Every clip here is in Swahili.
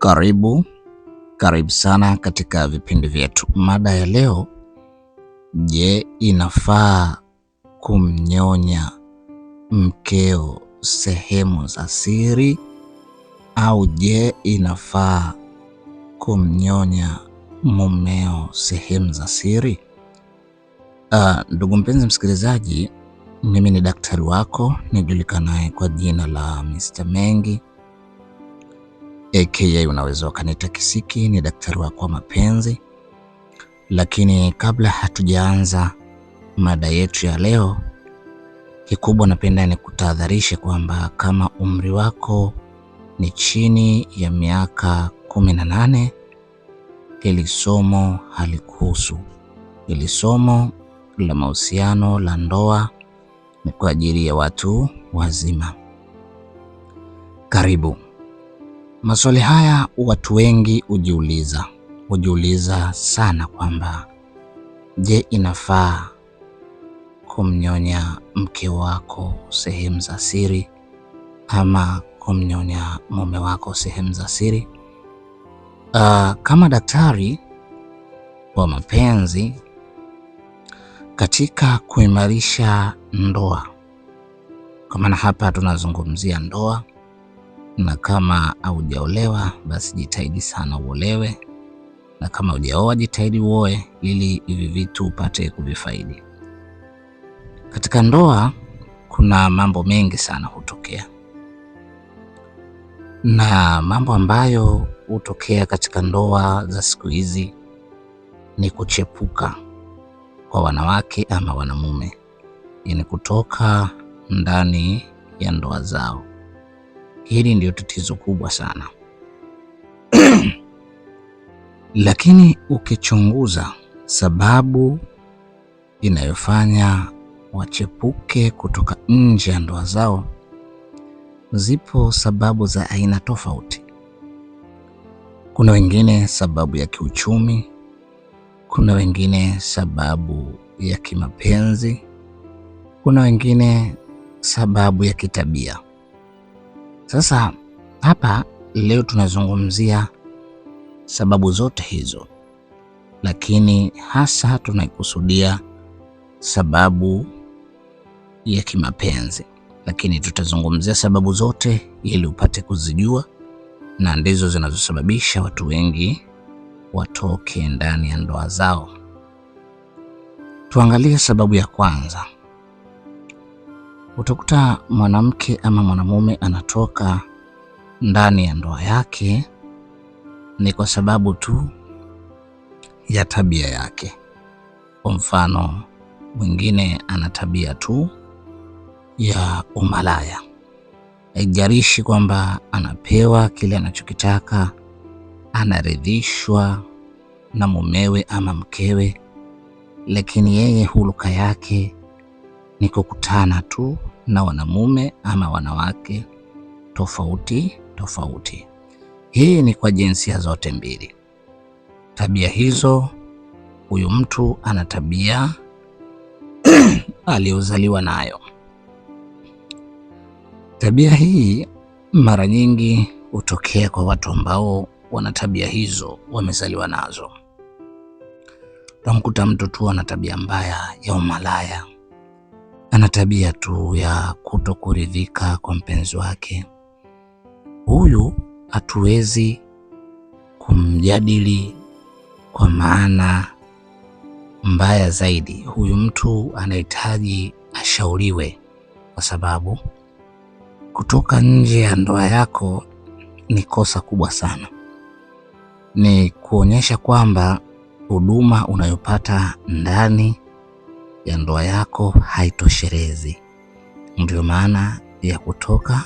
Karibu sana katika vipindi vyetu. Mada ya leo, je, inafaa kumnyonya mkeo sehemu za siri au je, inafaa kumnyonya mumeo sehemu za siri? Ndugu mpenzi msikilizaji, mimi ni daktari wako nijulikanaye kwa jina la Mr. Mengi aka unaweza ukaniita Kisiki. Ni daktari wako wa mapenzi. Lakini kabla hatujaanza mada yetu ya leo, kikubwa napenda nikutahadharishe kwamba kama umri wako ni chini ya miaka 18, hili somo halikuhusu. Hili somo la mahusiano, la ndoa, ni kwa ajili ya watu wazima. Karibu. Maswali haya watu wengi hujiuliza sana kwamba je, inafaa kumnyonya mke wako sehemu za siri ama kumnyonya mume wako sehemu za siri? Kama daktari wa mapenzi katika kuimarisha ndoa, kwa maana hapa tunazungumzia ndoa, na kama haujaolewa basi jitahidi sana uolewe, na kama hujaoa jitahidi uoe ili hivi vitu upate kuvifaidi. Katika ndoa kuna mambo mengi sana hutokea, na mambo ambayo hutokea katika ndoa za siku hizi ni kuchepuka kwa wanawake ama wanamume, yani kutoka ndani ya ndoa zao. Hili ndio tatizo kubwa sana. Lakini ukichunguza sababu inayofanya wachepuke kutoka nje ya ndoa zao, zipo sababu za aina tofauti. Kuna wengine sababu ya kiuchumi, kuna wengine sababu ya kimapenzi, kuna wengine sababu ya kitabia. Sasa hapa leo tunazungumzia sababu zote hizo, lakini hasa tunaikusudia sababu ya kimapenzi, lakini tutazungumzia sababu zote ili upate kuzijua, na ndizo zinazosababisha watu wengi watoke ndani ya ndoa zao. Tuangalie sababu ya kwanza. Utakuta mwanamke ama mwanamume anatoka ndani ya ndoa yake ni kwa sababu tu ya tabia yake. Kwa mfano, mwingine ana tabia tu ya umalaya. Haijalishi kwamba anapewa kile anachokitaka, anaridhishwa na mumewe ama mkewe, lakini yeye huluka yake ni kukutana tu na wanamume ama wanawake tofauti. Hii ni kwa jinsia zote mbili. Tabia hizo, huyu mtu ana tabia aliyozaliwa nayo. Tabia hii mara nyingi hutokea kwa watu ambao wana tabia hizo, wamezaliwa nazo. Utamkuta mtu tu ana tabia mbaya ya umalaya, ana tabia tu ya kutokuridhika kwa mpenzi wake. Huyu hatuwezi kumjadili, kwa maana mbaya zaidi huyu mtu anahitaji ashauriwe, kwa sababu kutoka nje ya ndoa yako ni kosa kubwa sana. Ni kuonyesha kwamba huduma unayopata ndani ya ndoa yako haitoshelezi. Ndio maana ya kutoka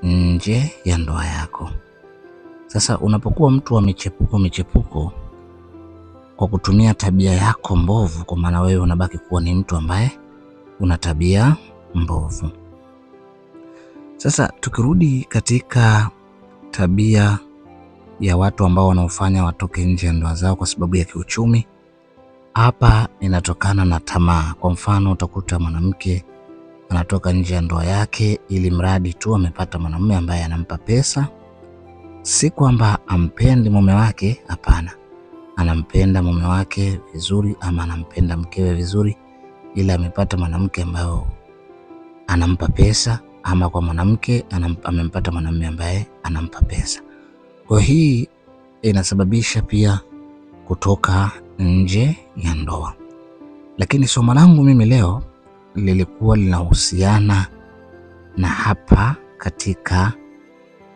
nje ya ndoa yako. Sasa unapokuwa mtu wa michepuko kwa kutumia tabia yako mbovu, kwa maana wewe unabaki kuwa ni mtu ambaye una tabia mbovu. Sasa tukirudi katika tabia ya watu ambao wanaofanya watoke nje ya ndoa zao kwa sababu ya kiuchumi, hapa inatokana na tamaa. Kwa mfano, utakuta mwanamke anatoka nje ya ndoa yake ili mradi tu amepata mwanamume ambaye anampa pesa. Si kwamba ampendi mume wake, hapana. Anampenda mume wake vizuri, ama anampenda mkewe vizuri, ila amepata mwanamke ambaye anampa pesa, ama kwa mwanamke amempata mwanamume ambaye anampa pesa. Kwa hii inasababisha pia kutoka nje ya ndoa. Lakini somo langu mimi leo lilikuwa linahusiana na hapa katika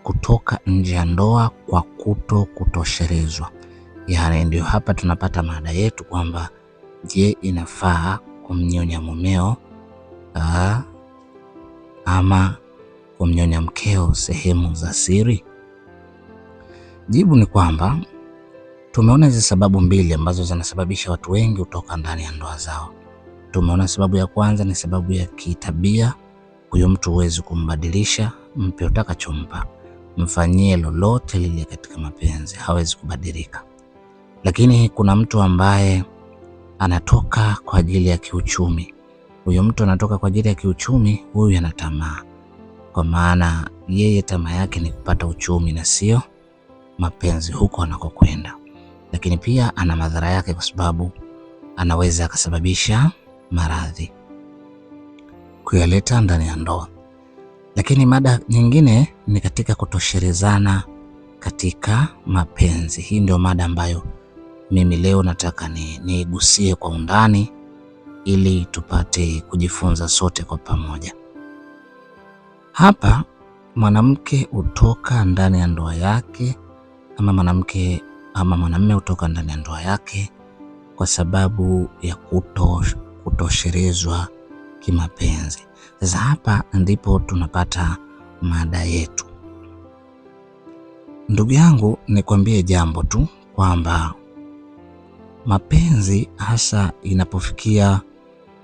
kutoka nje ya ndoa kwa kutoshelezwa. Yaani ndio hapa tunapata mada yetu kwamba je, inafaa kumnyonya mumeo ama kumnyonya mkeo sehemu za siri? Jibu ni kwamba tumeona hizi sababu mbili ambazo zinasababisha watu wengi kutoka ndani ya ndoa zao. Tumeona sababu ya kwanza ni sababu ya kitabia. Huyo mtu huwezi kumbadilisha, mpe utakachompa, mfanyie lolote lile katika mapenzi, hawezi kubadilika. Lakini kuna mtu ambaye anatoka kwa ajili ya kiuchumi. Huyo mtu anatoka kwa ajili ya kiuchumi, huyu ana tamaa. Kwa maana yeye tamaa yake ni kupata uchumi na sio mapenzi huko anakokwenda. Lakini pia ana madhara yake, kwa sababu anaweza akasababisha maradhi kuyaleta ndani ya ndoa. Lakini mada nyingine ni katika kutoshelezana katika mapenzi. Hii ndio mada ambayo mimi leo nataka niigusie kwa undani ili tupate kujifunza sote kwa pamoja. Hapa mwanamke hutoka ndani ya ndoa yake, ama mwanamke ama mwanamume hutoka ndani ya ndoa yake kwa sababu ya kutoshelezwa kimapenzi. Sasa hapa ndipo tunapata mada yetu. Ndugu yangu, nikwambie jambo tu kwamba mapenzi, hasa inapofikia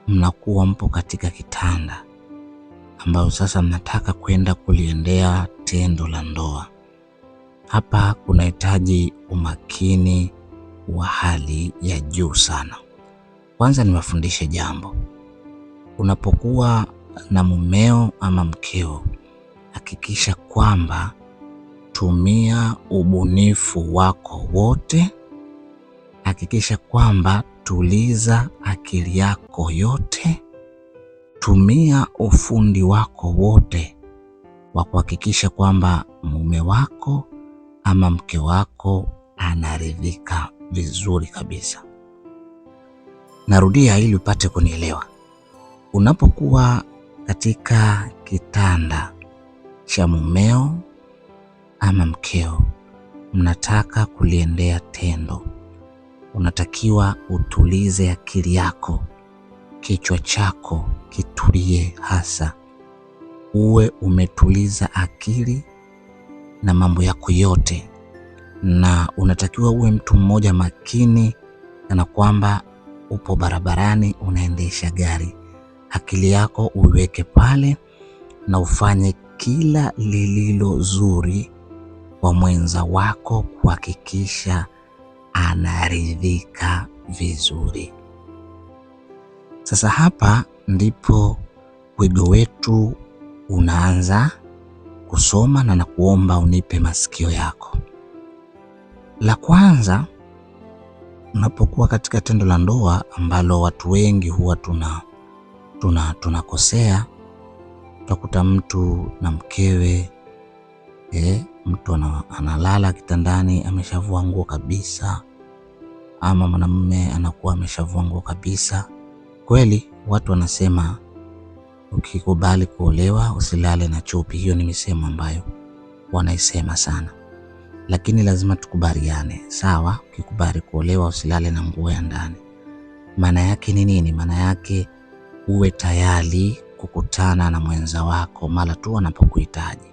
mnakuwa mpo katika kitanda ambayo sasa mnataka kwenda kuliendea tendo la ndoa, hapa kunahitaji umakini wa hali ya juu sana. Kwanza niwafundishe jambo. Unapokuwa na mumeo ama mkeo, hakikisha kwamba tumia ubunifu wako wote. Hakikisha kwamba tuliza akili yako yote. Tumia ufundi wako wote wa kuhakikisha kwamba mume wako ama mke wako anaridhika vizuri kabisa. Narudia ili upate kunielewa. Unapokuwa katika kitanda cha mumeo ama mkeo, mnataka kuliendea tendo, unatakiwa utulize akili yako, kichwa chako kitulie hasa. Uwe umetuliza akili na mambo yako yote, na unatakiwa uwe mtu mmoja makini, kana kwamba upo barabarani unaendesha gari. Akili yako uiweke pale na ufanye kila lililo zuri kwa mwenza wako kuhakikisha anaridhika vizuri. Sasa hapa ndipo wigo wetu unaanza kusoma, na nakuomba unipe masikio yako. La kwanza, unapokuwa katika tendo la ndoa ambalo watu wengi huwa tunakosea, utakuta mtu na mkewe mtu analala kitandani ameshavua nguo kabisa, ama mwanamume anakuwa ameshavua nguo kabisa. Kweli watu wanasema ukikubali kuolewa usilale na chupi. Hiyo ni misemo ambayo wanaisema sana, lakini lazima tukubaliane, sawa? Ukikubali kuolewa usilale na nguo ya ndani. Maana yake ni nini? Maana yake uwe tayari kukutana na mwenza wako mara tu anapokuhitaji.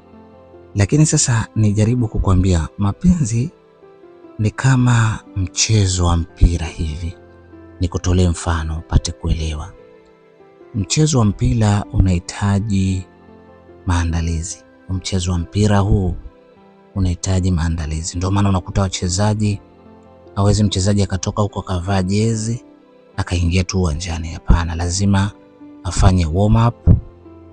Lakini sasa nijaribu kukwambia, mapenzi ni kama mchezo wa mpira hivi. Nikutolee mfano upate kuelewa. Mchezo wa mpira unahitaji maandalizi. Mchezo wa mpira huu unahitaji maandalizi. Ndio maana unakuta wachezaji, hawezi mchezaji akatoka huko akavaa jezi akaingia tu uwanjani. Hapana, lazima afanye warm up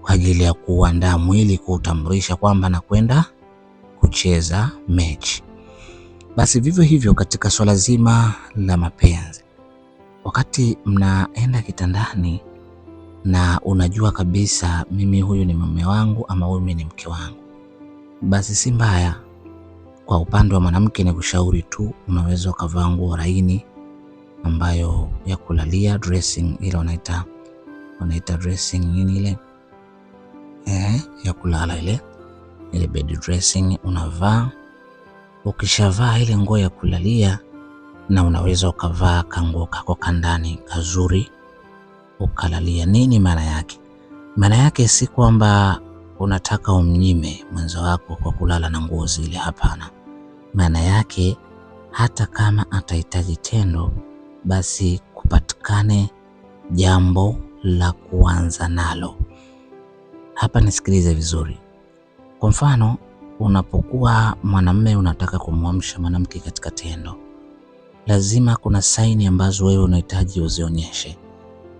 kwa ajili ya kuandaa mwili, kuutambulisha kwamba anakwenda kucheza mechi. Basi vivyo hivyo katika swala zima la mapenzi, wakati mnaenda kitandani na unajua kabisa mimi huyu ni mume wangu ama huyu ni mke wangu, basi si mbaya. Kwa upande wa mwanamke ni kushauri tu, unaweza ukavaa nguo laini ambayo ya kulalia, dressing ile wanaita dressing nini ile ya kulala ile bed dressing unavaa. Ukishavaa ile nguo ya kulalia, na unaweza ukavaa kanguo kako kandani kazuri ukalalia. Nini maana yake? Maana yake si kwamba unataka umnyime mwenzo wako kwa kulala na nguo zile, hapana. Maana yake hata kama atahitaji tendo, basi kupatikane jambo la kuanza nalo. Hapa nisikilize vizuri. Kwa mfano, unapokuwa mwanamume unataka kumwamsha mwanamke katika tendo, lazima kuna saini ambazo wewe unahitaji uzionyeshe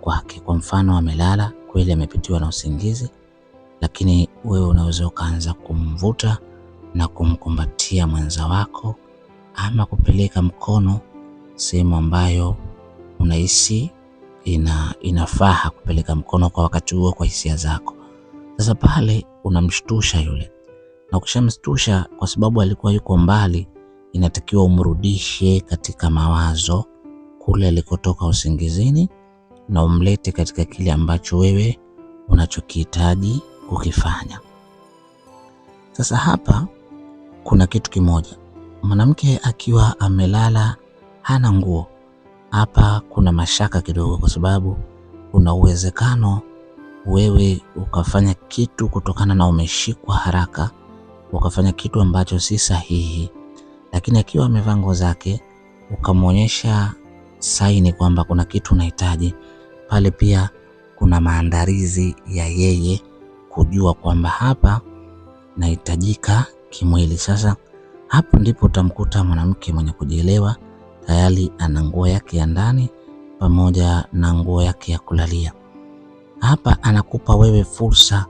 kwake. Kwa mfano, amelala kweli, amepitiwa na usingizi, lakini wewe unaweza ukaanza kumvuta na kumkumbatia mwenza wako, ama kupeleka mkono sehemu ambayo unahisi inafaa kupeleka mkono kwa wakati huo kwa hisia zako. Sasa pale unamshtusha yule, na ukishamshtusha, kwa sababu alikuwa yuko mbali, inatakiwa umrudishe katika mawazo kule alikotoka usingizini, na umlete katika kile ambacho wewe unachokihitaji kukifanya. Sasa hapa kuna kitu kimoja. Mwanamke akiwa amelala hana nguo, hapa kuna mashaka kidogo, kwa sababu kuna uwezekano wewe ukafanya kitu kutokana na umeshikwa haraka, ukafanya kitu ambacho si sahihi. Lakini akiwa amevaa nguo zake, ukamwonyesha saini kwamba kuna kitu unahitaji, pale pia kuna maandalizi ya yeye kujua kwamba hapa nahitajika kimwili. Sasa hapo ndipo utamkuta mwanamke mwenye kujielewa, tayari ana nguo yake ya ndani pamoja na nguo yake ya kulalia. Hapa anakupa wewe fursa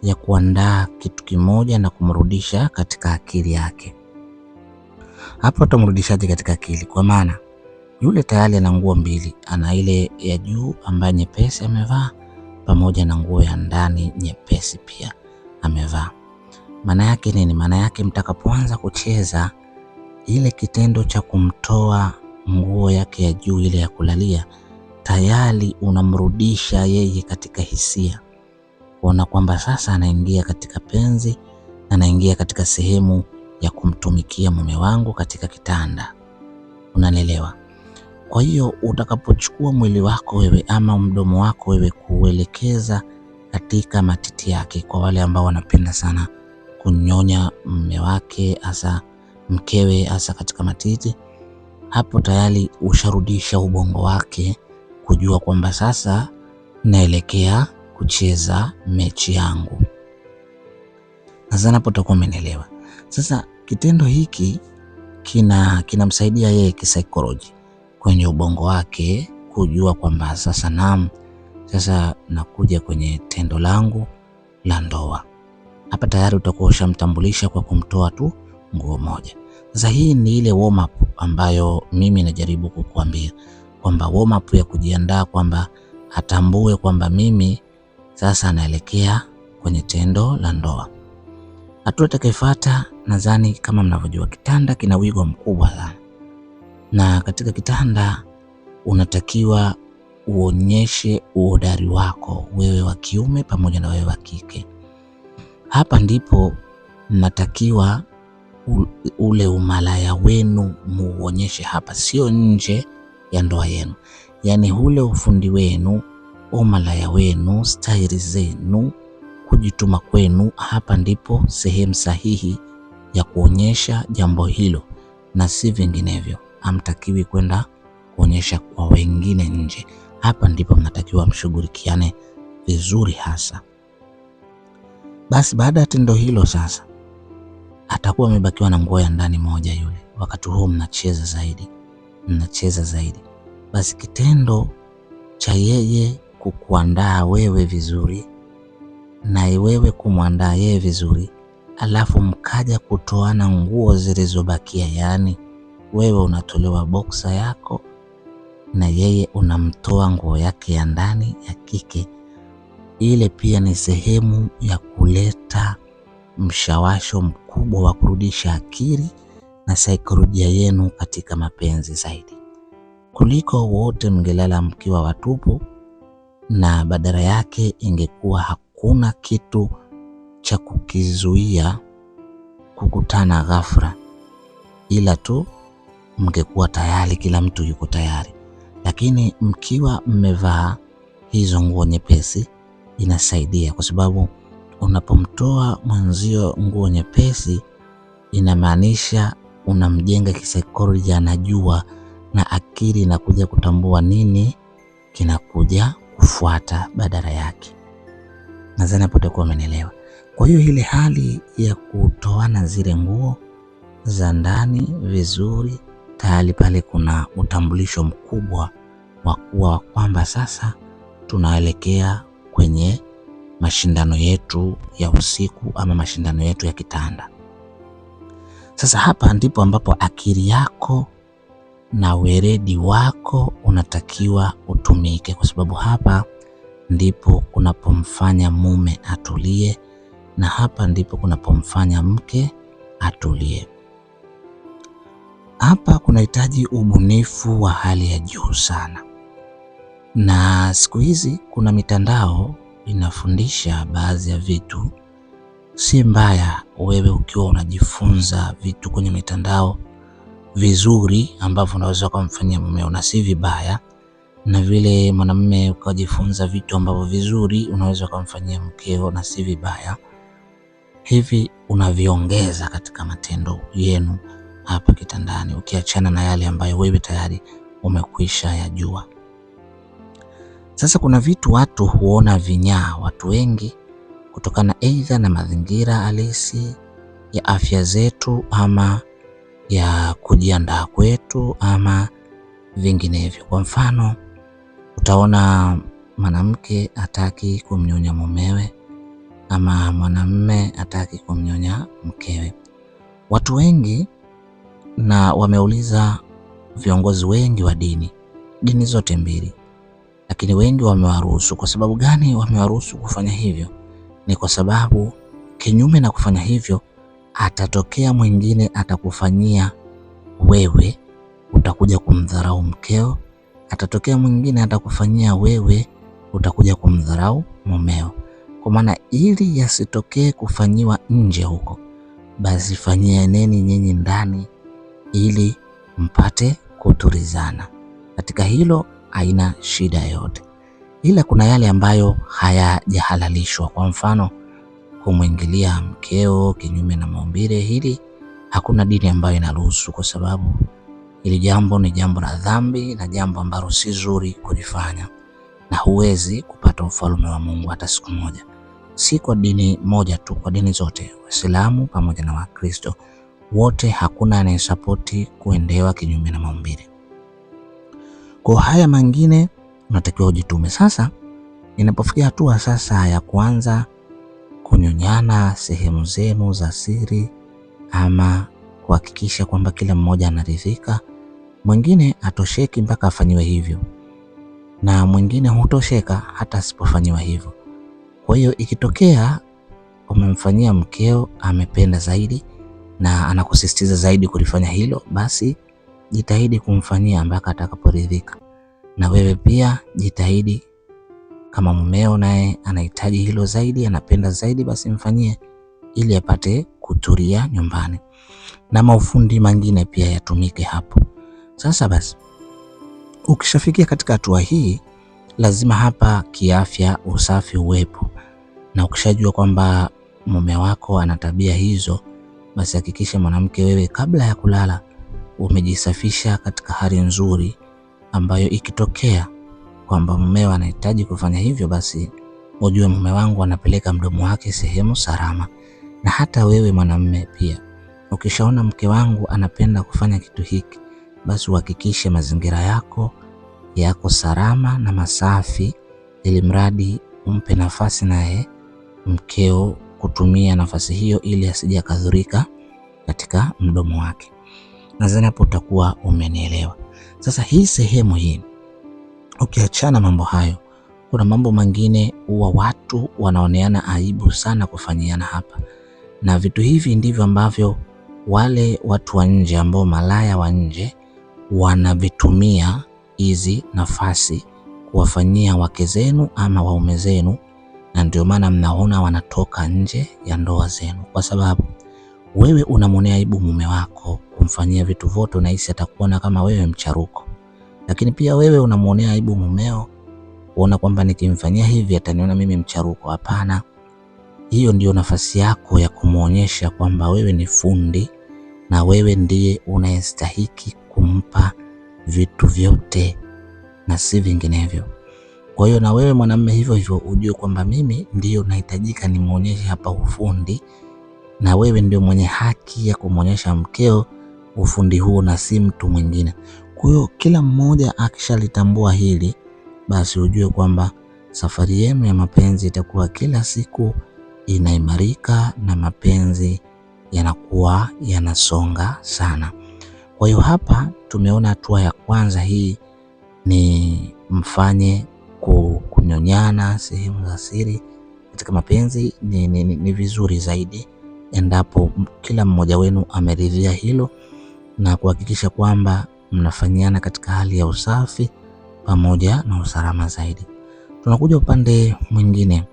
ya kuandaa kitu kimoja na kumrudisha katika akili yake. Hapo utamrudishaje katika akili? Kwa maana yule tayari ana nguo mbili, ana ile ya juu ambayo nyepesi amevaa, pamoja na nguo ya ndani nyepesi pia amevaa. Maana yake nini? Maana yake mtakapoanza kucheza, ile kitendo cha kumtoa nguo yake ya juu ile ya kulalia, tayari unamrudisha yeye katika hisia, kuona kwamba sasa anaingia katika penzi, anaingia katika sehemu ya kumtumikia mume wangu katika kitanda. Unanielewa? Kwa hiyo utakapochukua mwili wako wewe ama mdomo wako wewe kuelekeza katika matiti yake, kwa wale ambao wanapenda sana kunyonya mume wake, hasa mkewe, hasa katika matiti, hapo tayari usharudisha ubongo wake kujua kwamba sasa naelekea kucheza mechi yangu. Nadhani hapo utakuwa umenielewa. Sasa kitendo hiki kinamsaidia yeye kisaikolojia kwenye ubongo wake kujua kwamba sasa naam, sasa nakuja kwenye tendo langu la ndoa. Hapa tayari utakuwa ushamtambulisha kwa kumtoa tu nguo moja. Sasa hii ni ile warm up ambayo mimi najaribu kukuambia, kwamba warm up ya kujiandaa, kwamba atambue kwamba mimi sasa naelekea kwenye tendo la ndoa. Hatua itakayofuata, nadhani kama mnavyojua, kitanda kina wigo mkubwa sana, na katika kitanda unatakiwa uonyeshe uhodari wako, wewe wa kiume pamoja na wewe wa kike. Hapa ndipo mnatakiwa ule umalaya wenu muonyeshe hapa, sio nje ya ndoa yenu. Yaani ule ufundi wenu, umalaya wenu, staili zenu, kujituma kwenu, hapa ndipo sehemu sahihi ya kuonyesha jambo hilo, na si vinginevyo. Hamtakiwi kwenda kuonyesha kwa wengine nje. Hapa ndipo mnatakiwa mshughulikiane vizuri hasa. Basi baada ya tendo hilo sasa, atakuwa amebakiwa na nguo ya ndani moja yule. Wakati huo mnacheza zaidi. Basi kitendo cha yeye kukuandaa wewe vizuri na wewe kumwandaa yeye vizuri, alafu mkaja kutoana nguo zilizobakia, yaani wewe unatolewa boksa yako na yeye unamtoa nguo yake ya ndani ya kike, ile pia ni sehemu ya kuleta mshawasho mkubwa wa kurudisha akili na saikolojia yenu katika mapenzi zaidi, kuliko wote mngelala mkiwa watupu, na badala yake ingekuwa hakuna kitu cha kukizuia kukutana ghafla, ila tu mngekuwa tayari, kila mtu yuko tayari. Lakini mkiwa mmevaa hizo nguo nyepesi inasaidia, kwa sababu unapomtoa mwenzio nguo nyepesi inamaanisha unamjenga kisaikolojia, anajua na akili inakuja kutambua nini kinakuja kufuata badala yake. Nadhani hapo utakuwa umenielewa. Kwa hiyo ile hali ya kutoana zile nguo za ndani vizuri, tayari pale kuna utambulisho mkubwa wa kuwa kwamba sasa tunaelekea kwenye mashindano yetu ya usiku ama mashindano yetu ya kitanda. Sasa hapa ndipo ambapo akili yako na weledi wako unatakiwa utumike, kwa sababu hapa ndipo kunapomfanya mume atulie na hapa ndipo kunapomfanya mke atulie. Hapa kunahitaji ubunifu wa hali ya juu sana, na siku hizi kuna mitandao inafundisha baadhi ya vitu. Si mbaya wewe ukiwa unajifunza vitu kwenye mitandao vizuri ambavyo unaweza kumfanyia mumeo, na si vibaya, na vile mwanamume ukajifunza vitu ambavyo vizuri unaweza kumfanyia mkeo, na si vibaya. Hivi unaviongeza katika matendo yenu hapa kitandani, ukiachana na yale ambayo wewe tayari umekwisha yajua. Sasa kuna vitu watu huona vinyaa, watu wengi, kutokana aidha na mazingira halisi ya afya zetu ama ya kujiandaa kwetu ama vinginevyo. Kwa mfano, utaona mwanamke hataki kumnyonya mumewe ama mwanamume hataki kumnyonya mkewe. Watu wengi, na wameuliza viongozi wengi wa dini zote mbili, lakini wengi wamewaruhusu. Kwa sababu gani wamewaruhusu kufanya hivyo? Ni kwa sababu kinyume na kufanya hivyo, atatokea mwingine atakufanyia wewe, utakuja kumdharau mkeo. Atatokea mwingine atakufanyia wewe, utakuja kumdharau mumeo. Kwa maana ili yasitokee kufanyiwa nje huko, basi fanyianeni nyinyi ndani ili mpate kutulizana. Katika hilo haina shida yote, ila kuna yale ambayo hayajahalalishwa. Kwa mfano, kumwingilia mkeo kinyume na maumbile, hili hakuna dini ambayo inaruhusu, kwa sababu hili jambo ni jambo la dhambi na jambo ambalo si zuri kulifanya, na huwezi kupata ufalme wa Mungu hata siku moja. Si kwa dini moja tu, kwa dini zote, Waislamu pamoja na Wakristo wote, hakuna anayesapoti kuendewa kinyume na maumbile. Kwa haya mengine unatakiwa ujitume. Sasa inapofikia hatua sasa ya kuanza kunyonyana sehemu zenu za siri, ama kuhakikisha kwamba kila mmoja anaridhika, mwingine atosheki mpaka afanyiwe hivyo, na mwingine hutosheka hata asipofanyiwa hivyo. Kwa hiyo ikitokea umemfanyia mkeo amependa zaidi na anakusisitiza zaidi kulifanya hilo, basi jitahidi kumfanyia mpaka atakaporidhika. Na wewe pia jitahidi, kama mumeo naye anahitaji hilo zaidi, anapenda zaidi, basi mfanyie ili apate kutulia nyumbani. Na maufundi mengine pia yatumike hapo. Sasa basi, ukishafikia katika hatua hii, lazima hapa kiafya usafi uwepo. Na ukishajua kwamba mume wako ana tabia hizo, basi hakikisha mwanamke, wewe kabla ya kulala umejisafisha katika hali nzuri, ambayo ikitokea kwamba mumeo anahitaji kufanya hivyo, basi ujue mume wangu anapeleka mdomo wake sehemu salama. Na hata wewe mwanamume pia, ukishaona mke wangu anapenda kufanya kitu hiki, basi uhakikishe mazingira yako salama na masafi, ili mradi umpe nafasi naye mkeo kutumia nafasi hiyo ili asije akadhurika katika mdomo wake. Nadhani hapo utakuwa umenielewa. Sasa hii sehemu hii, ukiachana mambo hayo, kuna mambo mengine huwa watu wanaoneana aibu sana kufanyiana hapa, na vitu hivi ndivyo ambavyo wale watu wa nje ambao malaya wa nje wanavitumia hizi nafasi kuwafanyia wake zenu ama waume zenu, na ndio maana mnaona wanatoka nje ya ndoa zenu, kwa sababu wewe unamwonea aibu mume wako kumfanyia vitu vyote, unahisi atakuona kama wewe mcharuko. Lakini pia wewe unamwonea aibu mumeo, unaona kwamba nikimfanyia hivi ataniona mimi mcharuko. Hapana, hiyo ndio nafasi yako ya kumuonyesha kwamba wewe ni fundi na wewe ndiye unayestahiki kumpa vitu vyote na si vinginevyo. Kwa hiyo na wewe mwanamume hivyo hivyo ujue kwamba mimi ndiyo nahitajika nimuonyeshe hapa ufundi, na wewe ndio mwenye haki ya kumuonyesha mkeo ufundi huo na si mtu mwingine. Kwa hiyo kila mmoja akishalitambua hili, basi ujue kwamba safari yenu ya mapenzi itakuwa kila siku inaimarika na mapenzi yanakuwa yanasonga sana. Kwa hiyo hapa tumeona hatua ya kwanza, hii ni mfanye kunyonyana sehemu za siri katika mapenzi ni vizuri zaidi endapo kila mmoja wenu ameridhia hilo na kuhakikisha kwamba mnafanyiana katika hali ya usafi pamoja na usalama zaidi. Tunakuja upande mwingine,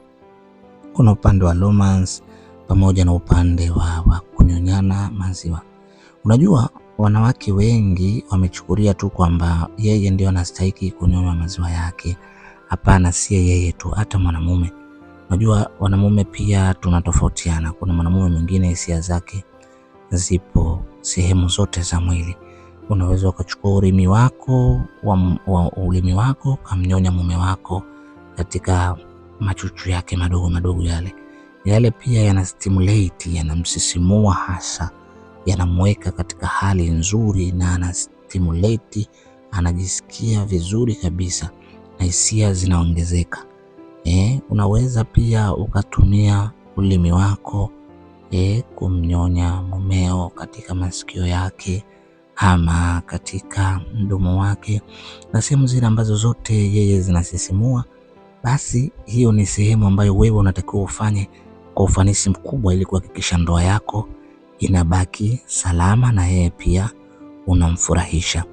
kuna upande wa romance pamoja na upande wa kunyonyana maziwa. Unajua wanawake wengi wamechukulia tu kwamba yeye ndio anastahili kunyonywa maziwa yake. Hapana, si yeye tu, hata mwanamume. Unajua wanamume pia tunatofautiana. Kuna mwanamume mwingine hisia zake zipo sehemu zote za mwili. Unaweza ukachukua ulimi wako kamnyonya mume wako katika machuchu yake madogo madogo yale pia yana stimulate, yanamsisimua, hasa yanamweka katika hali nzuri na ana stimulate, anajisikia vizuri kabisa na hisia zinaongezeka. Unaweza pia ukatumia ulimi wako kumnyonya mumeo katika masikio yake ama katika mdomo wake na sehemu zile ambazo zote yeye zinasisimua. Basi hiyo ni sehemu ambayo wewe unatakiwa ufanye kwa ufanisi mkubwa ili kuhakikisha ndoa yako inabaki salama na yeye pia unamfurahisha.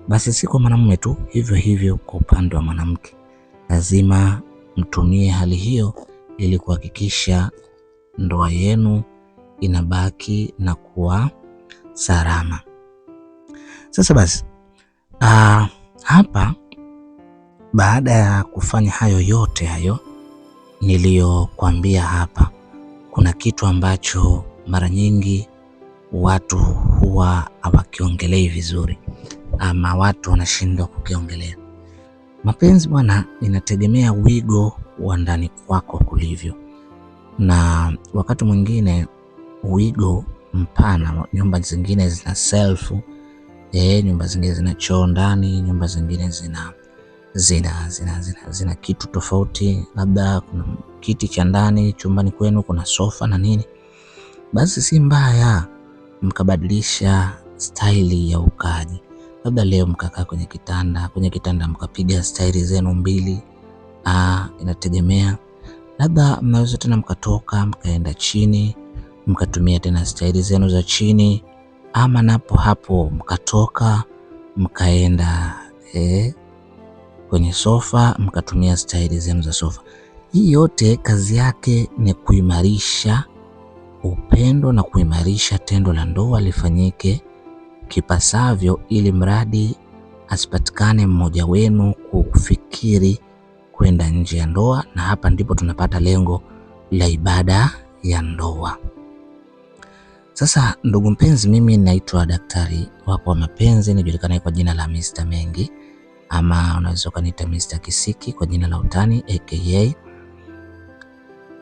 Basi si kwa mwanamume tu, hivyo hivyo kwa upande wa mwanamke, lazima mtumie hali hiyo ili kuhakikisha ndoa yenu inabaki na kuwa salama. Sasa basi hapa baada ya kufanya hayo yote hayo niliyokuambia hapa, kuna kitu ambacho mara nyingi watu huwa hawakiongelei vizuri ama watu wanashindwa kukiongelea. Mapenzi bwana, inategemea wigo wa ndani kwako kulivyo, na wakati mwingine wigo mpana. Nyumba zingine zina self, nyumba zingine zina choo ndani, nyumba zingine zina kitu tofauti, labda kuna kiti cha ndani chumbani kwenu, kuna sofa na nini. Basi si mbaya mkabadilisha staili ya ukaji. Labda leo mkakaa kwenye kitanda mkapiga staili zenu mbili, inategemea. Labda mnaweza tena mkatoka mkaenda chini mkatumia tena staili zenu za chini, ama napo hapo mkatoka mkaenda kwenye sofa mkatumia staili zenu za sofa. Hii yote kazi yake ni kuimarisha upendo na kuimarisha tendo la ndoa lifanyike kipasavyo, ili mradi asipatikane mmoja wenu kufikiri kwenda nje ya ndoa, na hapa ndipo tunapata lengo la ibada ya ndoa. Sasa ndugu mpenzi, mimi naitwa daktari wako wa mapenzi, nijulikana kwa jina la Mr. Mengi, ama unaweza kuniita Mr. Kisiki kwa jina la utani aka.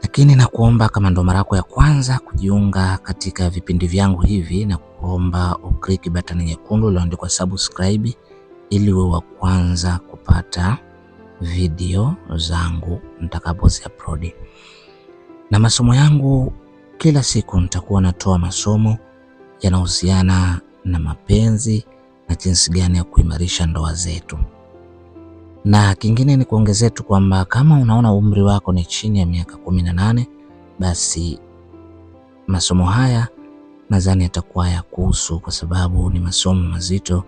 Lakini nakuomba kama ndo mara yako ya kwanza kujiunga katika vipindi vyangu hivi, na kuomba uklik button nyekundu iliyoandikwa subscribe ili uwe wa kwanza kupata video zangu nitakapozi upload. Na masomo yangu kila siku nitakuwa natoa masomo yanahusiana na mapenzi na jinsi gani ya kuimarisha ndoa zetu. Na kingine ni kuongezea tu kwamba kama unaona umri wako ni chini ya miaka 18, basi masomo haya nadhani yatakuwa ya kuhusu, kwa sababu ni masomo mazito,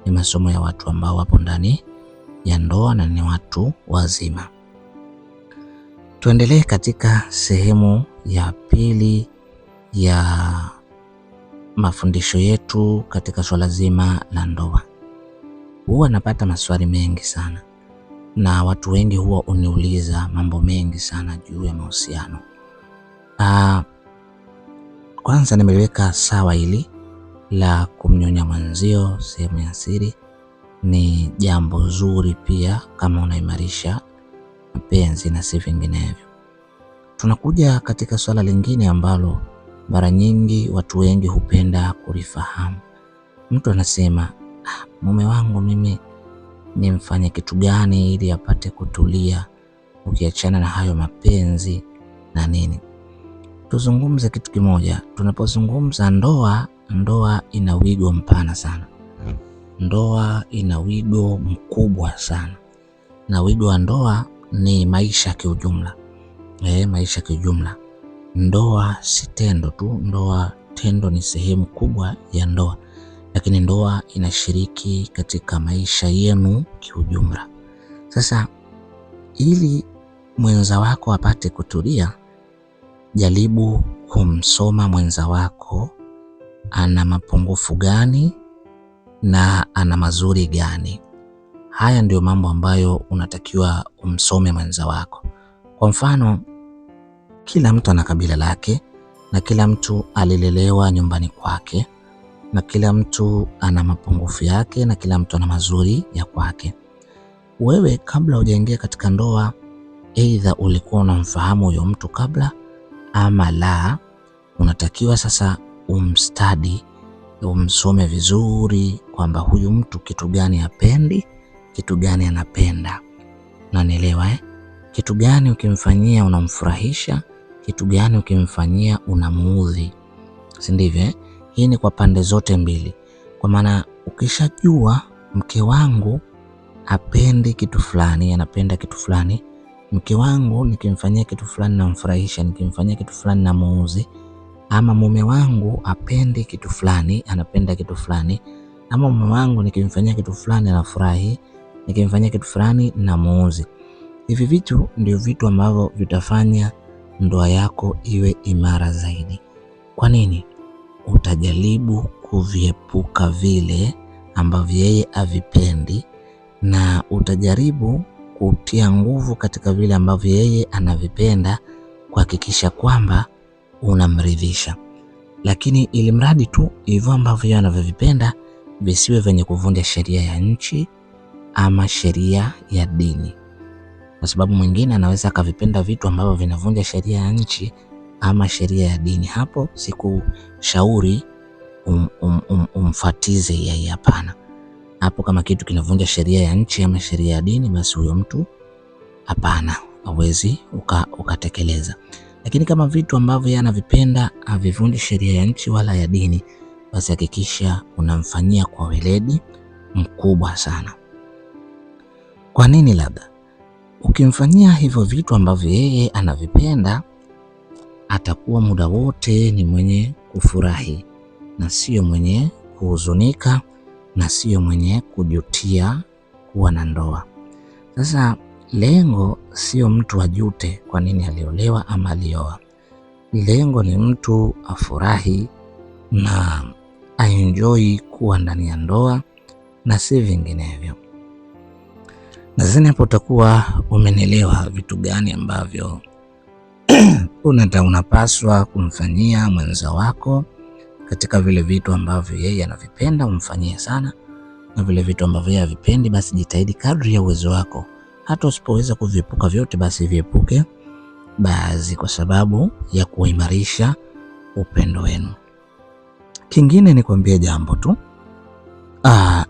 ni masomo ya watu ambao wapo ndani ya ndoa na ni watu wazima. Tuendelee katika sehemu ya pili ya mafundisho yetu katika swala zima la ndoa. Huwa napata maswali mengi sana na watu wengi huwa uniuliza mambo mengi sana juu ya mahusiano. Kwanza nimeliweka sawa hili la kumnyonya mwenzio sehemu ya siri, ni jambo zuri pia kama unaimarisha mapenzi na si vinginevyo. Tunakuja katika swala lingine ambalo mara nyingi watu wengi hupenda kulifahamu. Mtu anasema, mume wangu mimi nimfanye kitu gani ili apate kutulia, ukiachana na hayo mapenzi na nini? Tuzungumze kitu kimoja. Tunapozungumza ndoa ina wigo mpana sana. Ndoa ina wigo mkubwa sana, na wigo wa ndoa ni maisha kiujumla. Maisha kiujumla. Ndoa si tendo tu, tendo ni sehemu kubwa ya ndoa, lakini ndoa inashiriki katika maisha yenu kiujumla. Sasa ili mwenza wako apate kutulia, jaribu kumsoma mwenza wako ana mapungufu gani na ana mazuri gani. Haya ndio mambo ambayo unatakiwa umsome mwenza wako. Kwa mfano, kila mtu ana kabila lake na kila mtu alilelewa nyumbani kwake na kila mtu ana mapungufu yake na kila mtu ana mazuri ya kwake. Wewe kabla hujaingia katika ndoa, aidha ulikuwa unamfahamu huyo mtu kabla ama la, unatakiwa sasa umstudy, umsome vizuri kwamba huyu mtu kitu gani hapendi, kitu gani anapenda. Unanielewa Kitu gani ukimfanyia unamfurahisha, kitu gani ukimfanyia unamuudhi. Si ndivyo? Hii ni kwa pande zote mbili. Kwa maana ukishajua mke wangu hapendi kitu fulani, anapenda kitu fulani, mke wangu nikimfanyia kitu fulani namfurahisha, nikimfanyia kitu fulani namuudhi, ama mume wangu hapendi kitu fulani, anapenda kitu fulani, ama mume wangu nikimfanyia kitu fulani anafurahi, nikimfanyia kitu fulani namuudhi. Hivi vitu ndio vitu ambavyo vitafanya ndoa yako iwe imara zaidi. Kwa nini? Utajaribu kuviepuka vile ambavyo yeye havipendi na utajaribu kutia nguvu katika vile ambavyo yeye anavipenda, kuhakikisha kwamba unamridhisha. Lakini ili mradi tu hivyo ambavyo yeye anavyovipenda visiwe venye kuvunja sheria ya nchi ama sheria ya dini. Kwa sababu mwingine anaweza akavipenda vitu ambavyo vinavunja sheria ya nchi ama sheria ya dini. Hapo sikushauri umfatize yeye, hapana. Hapo kama kitu kinavunja sheria ya nchi ama sheria ya dini, basi huyo mtu hapana, hawezi ukatekeleza. Lakini kama vitu ambavyo yeye anavipenda havivunji sheria ya nchi wala ya dini, basi hakikisha unamfanyia kwa weledi mkubwa sana. Kwa nini? Labda ukimfanyia hivyo vitu ambavyo yeye anavipenda, atakuwa muda wote ni mwenye kufurahi na sio mwenye kuhuzunika na sio mwenye kujutia kuwa na ndoa. Sasa lengo sio mtu ajute kwa nini aliolewa ama alioa. Lengo ni mtu afurahi na aenjoy kuwa ndani ya ndoa na si vinginevyo. Nadhani hapo utakuwa umenielewa vitu gani ambavyo unapaswa kumfanyia mwenza wako katika vile vitu ambavyo yeye anavipenda umfanyie sana, na vile vitu ambavyo yeye havipendi basi jitahidi kadri ya uwezo wako. Hata usipoweza kuviepuka vyote basi viepuke baadhi, kwa sababu ya kuimarisha upendo wenu. Kingine ni kuambia jambo tu.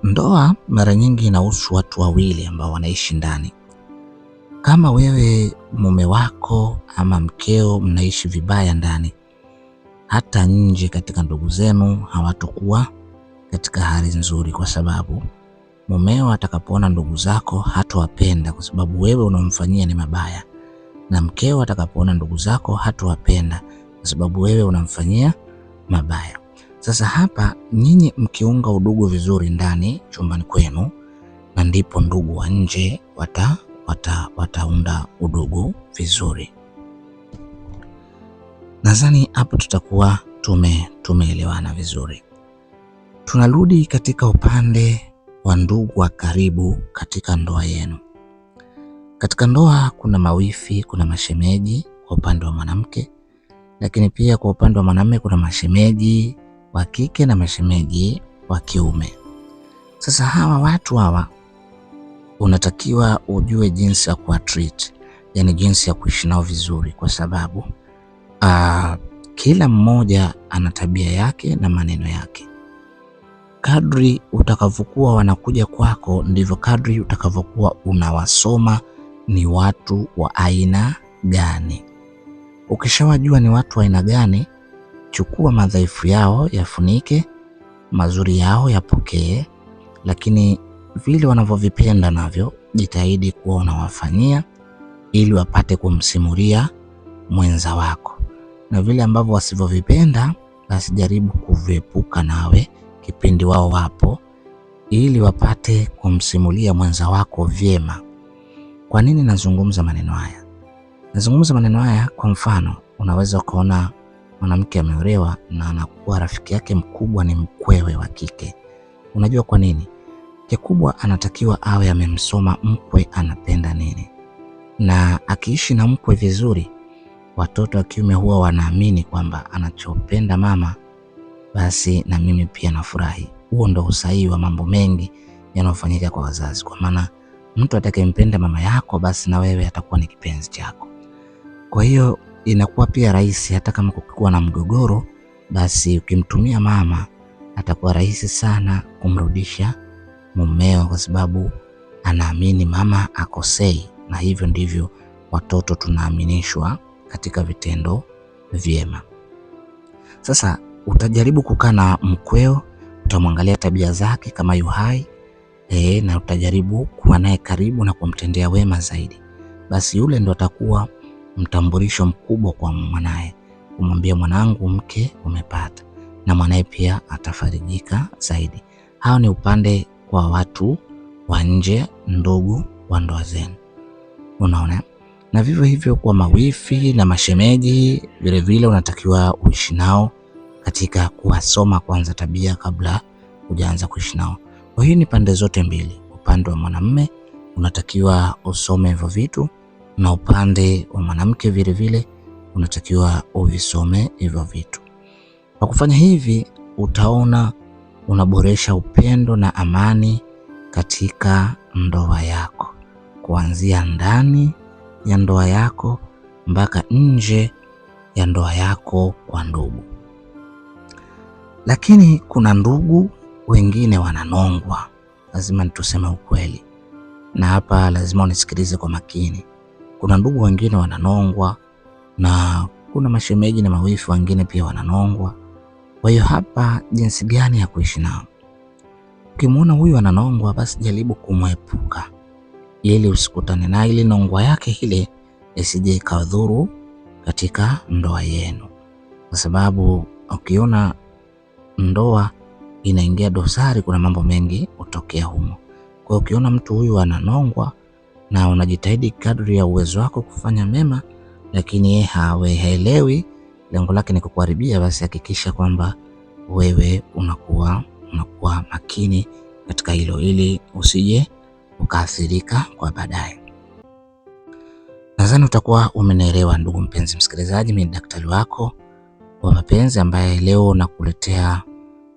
Ndoa mara nyingi inahusu watu wawili ambao wanaishi ndani. Kama wewe mume wako ama mkeo mnaishi vibaya ndani, hata nje katika ndugu zenu hawatakuwa katika hali nzuri, kwa sababu mumeo atakapoona ndugu zako hatawapenda kwa sababu wewe unamfanyia ni mabaya, na mkeo atakapoona ndugu zako hatawapenda kwa sababu wewe unamfanyia mabaya. Sasa hapa nyinyi mkiunga udugu vizuri ndani chumbani kwenu, na ndipo ndugu wa nje wataunda udugu vizuri. Nadhani hapo tutakuwa tumeelewana vizuri. Tunarudi katika upande wa ndugu wa karibu katika ndoa yenu. Katika ndoa kuna mawifi, kuna mashemeji kwa upande wa mwanamke, lakini pia kwa upande wa mwanamume kuna mashemeji wa kike na mashemeji wa kiume. Sasa hawa watu hawa unatakiwa ujue jinsi ya kuwa treat, yani jinsi ya kuishi nao vizuri, kwa sababu kila mmoja ana tabia yake na maneno yake. Kadri utakavyokuwa wanakuja kwako, ndivyo kadri utakavyokuwa unawasoma ni watu wa aina gani. Ukishawajua ni watu wa aina gani, chukua madhaifu yao yafunike, mazuri yao yapokee, lakini vile wanavyovipenda navyo jitahidi kuwa unawafanyia ili wapate kumsimulia mwenza wako, na vile ambavyo wasivyovipenda basi jaribu kuviepuka nawe kipindi wao wapo, ili wapate kumsimulia mwenza wako vyema. Kwa nini nazungumza maneno haya? Nazungumza maneno haya kwa mfano, unaweza ukaona mwanamke ameolewa na anakuwa rafiki yake mkubwa ni mkwewe wa kike. Unajua kwa nini? Kikubwa anatakiwa awe amemsoma mkwe anapenda nini, na akiishi na mkwe vizuri, watoto wa kiume huwa wanaamini kwamba anachopenda mama basi na mimi pia nafurahi. Huo ndo usahihi wa mambo mengi yanayofanyika kwa wazazi, kwa maana mtu atakayempenda mama yako basi na wewe atakuwa ni kipenzi chako. Kwa hiyo inakuwa pia rahisi, hata kama kukikuwa na mgogoro, basi ukimtumia mama atakuwa rahisi sana kumrudisha mumeo, kwa sababu anaamini mama akosei. Na hivyo ndivyo watoto tunaaminishwa katika vitendo vyema. Sasa utajaribu kukaa na mkweo, utamwangalia tabia zake kama yu hai, na utajaribu kuwa naye karibu na kumtendea wema zaidi. Basi yule ndo atakuwa mtambulisho mkubwa kwa mwanae, kumwambia mwanangu mke umepata, na mwanae pia atafarijika zaidi. Hao ni upande kwa watu wa nje, ndugu wa ndoa zenu. Unaona? Na vivyo hivyo kwa mawifi na mashemeji vile vile unatakiwa uishi nao katika kuwasoma kwanza tabia kabla hujaanza kuishi nao. Kwa hiyo ni pande zote mbili. Upande wa mwanamume unatakiwa usome hivyo vitu, na upande wa mwanamke vile vile unatakiwa uvisome hivyo vitu. Kwa kufanya hivi utaona unaboresha upendo na amani katika ndoa yako, kuanzia ndani ya ndoa yako mpaka nje ya ndoa yako kwa ndugu. Lakini kuna ndugu wengine wananongwa, lazima nituseme ukweli, na hapa lazima unisikilize kwa makini. Kuna ndugu wengine wananongwa, na kuna mashemeji na mawifi wengine pia wananongwa. Kwa hiyo hapa jinsi gani ya kuishi nao? Ukimwona huyu ananongwa, basi jaribu kumwepuka ili usikutane na ile nongwa yake ile isije ikadhuru katika ndoa yenu, kwa sababu ukiona ndoa inaingia dosari, kuna mambo mengi utokea humo. Kwa hiyo ukiona mtu huyu ananongwa na unajitahidi kadri ya uwezo wako kufanya mema, lakini yeye haelewi, lengo lake ni kukuharibia, basi hakikisha kwamba wewe unakuwa makini katika hilo, ili usije ukaathirika kwa baadaye. Nadhani utakuwa umenielewa ndugu mpenzi msikilizaji. Mimi ni daktari wako wa mapenzi ambaye leo nakuletea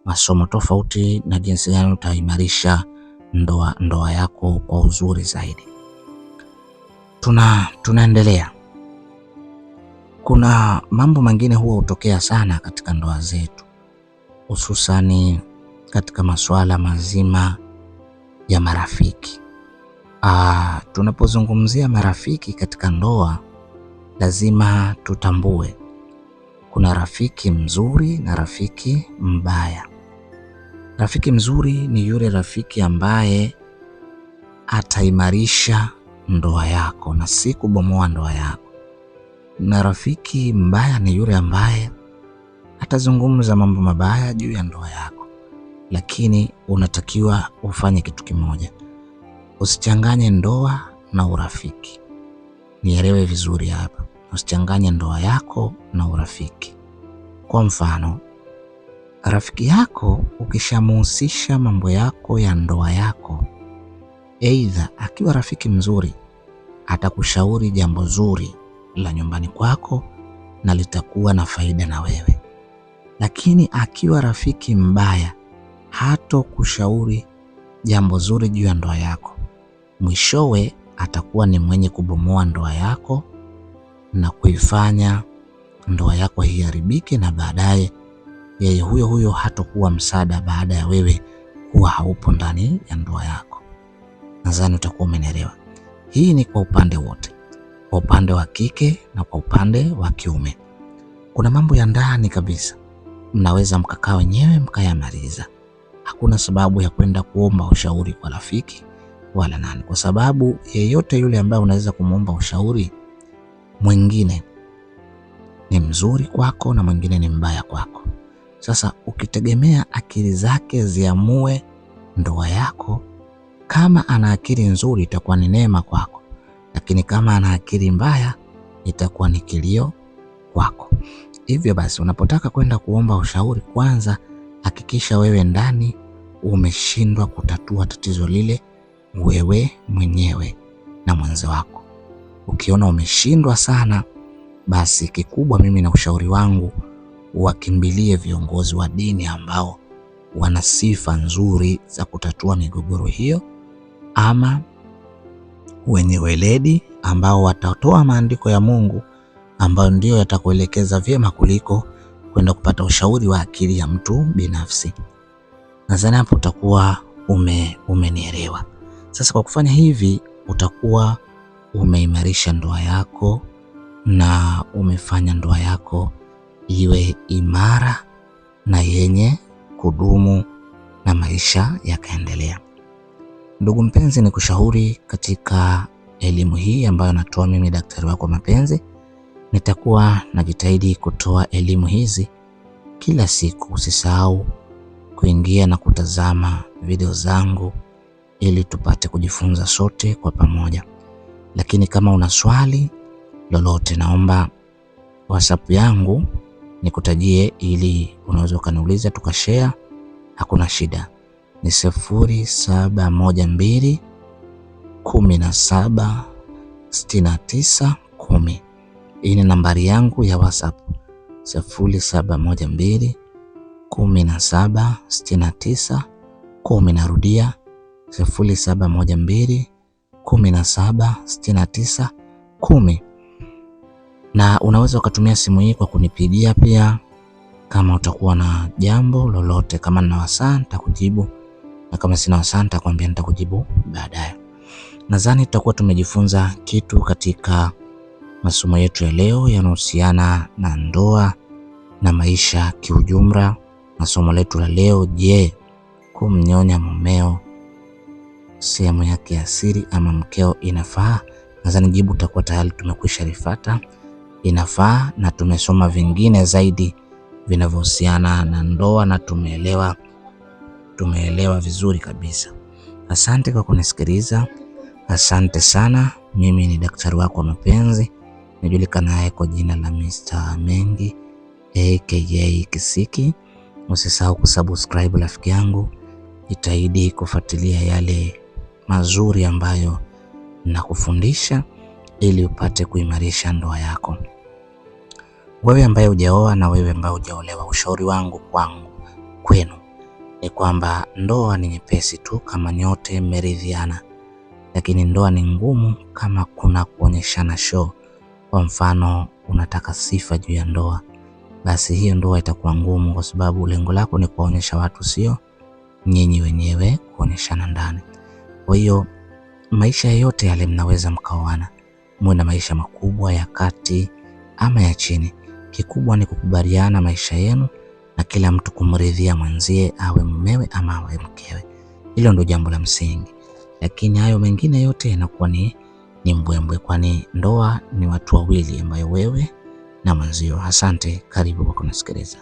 masomo tofauti na jinsi gani utaimarisha ndoa yako kwa uzuri zaidi. Tunaendelea. Kuna mambo mengine huwa hutokea sana katika ndoa zetu, hususani katika masuala mazima ya marafiki. Tunapozungumzia marafiki katika ndoa, lazima tutambue kuna rafiki mzuri na rafiki mbaya. Rafiki mzuri ni yule rafiki ambaye ataimarisha ndoa yako na si kubomoa ndoa yako. Na rafiki mbaya ni yule ambaye atazungumza mambo mabaya juu ya ndoa yako. Lakini unatakiwa ufanye kitu kimoja. Usichanganye ndoa na urafiki. Nielewe vizuri hapa. Usichanganye ndoa yako na urafiki. Kwa mfano, rafiki yako ukishamuhusisha mambo yako ya ndoa yako, aidha akiwa rafiki mzuri atakushauri jambo zuri la nyumbani kwako na litakuwa na faida na wewe. Lakini akiwa rafiki mbaya hatokushauri jambo zuri juu ya ndoa yako. Mwishowe atakuwa ni mwenye kubomoa ndoa yako na kuifanya ndoa yako iharibike, na baadaye yeye huyo hatakuwa msaada baada ya wewe kuwa haupo ndani ya ndoa yako. Nadhani utakuwa umenielewa. Hii ni kwa upande wote, kwa upande wa kike na kwa upande wa kiume. Kuna mambo ya ndani kabisa mnaweza mkakaa wenyewe mkayamaliza. Hakuna sababu ya kwenda kuomba ushauri kwa rafiki wala nani, kwa sababu yeyote yule ambaye unaweza kumuomba ushauri, mwingine ni mzuri kwako na mwingine ni mbaya kwako. Sasa ukitegemea akili zake ziamue ndoa yako, kama ana akili nzuri itakuwa ni neema kwako, lakini kama ana akili mbaya itakuwa ni kilio kwako. Hivyo basi, unapotaka kwenda kuomba ushauri, kwanza hakikisha wewe ndani umeshindwa kutatua tatizo lile wewe mwenyewe na mwenzi wako. Ukiona umeshindwa sana, basi kikubwa mimi na ushauri wangu, wakimbilie viongozi wa dini ambao wana sifa nzuri za kutatua migogoro hiyo, ama wenye weledi ambao watatoa maandiko ya Mungu ambayo ndio yatakuelekeza vyema kuliko kwenda kupata ushauri wa akili ya mtu binafsi. Nadhani hapo utakuwa umenielewa. Sasa kwa kufanya hivi utakuwa umeimarisha ndoa yako na umefanya ndoa yako iwe imara na yenye kudumu na maisha yakaendelea. Ndugu mpenzi, ni kushauri katika elimu hii ambayo natoa mimi, daktari wako mapenzi. Nitakuwa najitahidi kutoa elimu hizi kila siku. Usisahau kuingia na kutazama video zangu ili tupate kujifunza sote kwa pamoja. Lakini kama una swali lolote, naomba WhatsApp yangu nikutajie ili unaweza ukaniuliza tukashare, hakuna shida. Ni 0712 17 69 10. Hii ni nambari yangu ya WhatsApp, 0712 17 69 10. Narudia 0712 17 69 10. Na unaweza ukatumia simu hii kwa kunipigia pia kama utakuwa na jambo lolote. Kama nina wasaa nitakujibu, na kama sina wasaa nitakwambia nitakujibu baadaye. Nadhani tutakuwa tumejifunza kitu katika masomo yetu ya leo yanahusiana na ndoa na maisha kiujumla. Na somo letu la leo, je, kumnyonya mumeo sehemu yake ya siri ama mkeo inafaa? Nadhani jibu tutakuwa tayari tumekwisha lifuata, inafaa. Na tumesoma vingine zaidi vinavyohusiana na ndoa na tumeelewa vizuri kabisa. Asante kwa kunisikiliza. Asante sana. Mimi ni daktari wako wa mapenzi, najulikana kwa jina la Mr. Mengi aka Kisiki. Usisahau kusubscribe rafiki yangu, jitahidi kufuatilia yale mazuri ambayo nakufundisha ili upate kuimarisha ndoa yako. Wewe ambaye hujaoa na wewe ambaye hujaolewa, ushauri wangu kwenu ni kwamba ndoa ni nyepesi tu kama nyote mmeridhiana, lakini ndoa ni ngumu kama kuna kuonyeshana show. Kwa mfano, unataka sifa juu ya ndoa, basi hiyo ndoa itakuwa ngumu, kwa sababu lengo lako ni kuonyesha watu, sio nyinyi wenyewe kuonyeshana ndani. Kwa hiyo maisha yote yale mnaweza mkaoana, muwe na maisha makubwa, ya kati ama ya chini. Kikubwa ni kukubaliana maisha yenu na kila mtu kumridhia mwenzie, awe mumewe ama awe mkewe. Hilo ndio jambo la msingi, lakini hayo mengine yote yanakuwa ni mbwembwe, kwani ndoa ni watu wawili, ambayo wewe na mwenzio. Asante, karibu kwa kunisikiliza.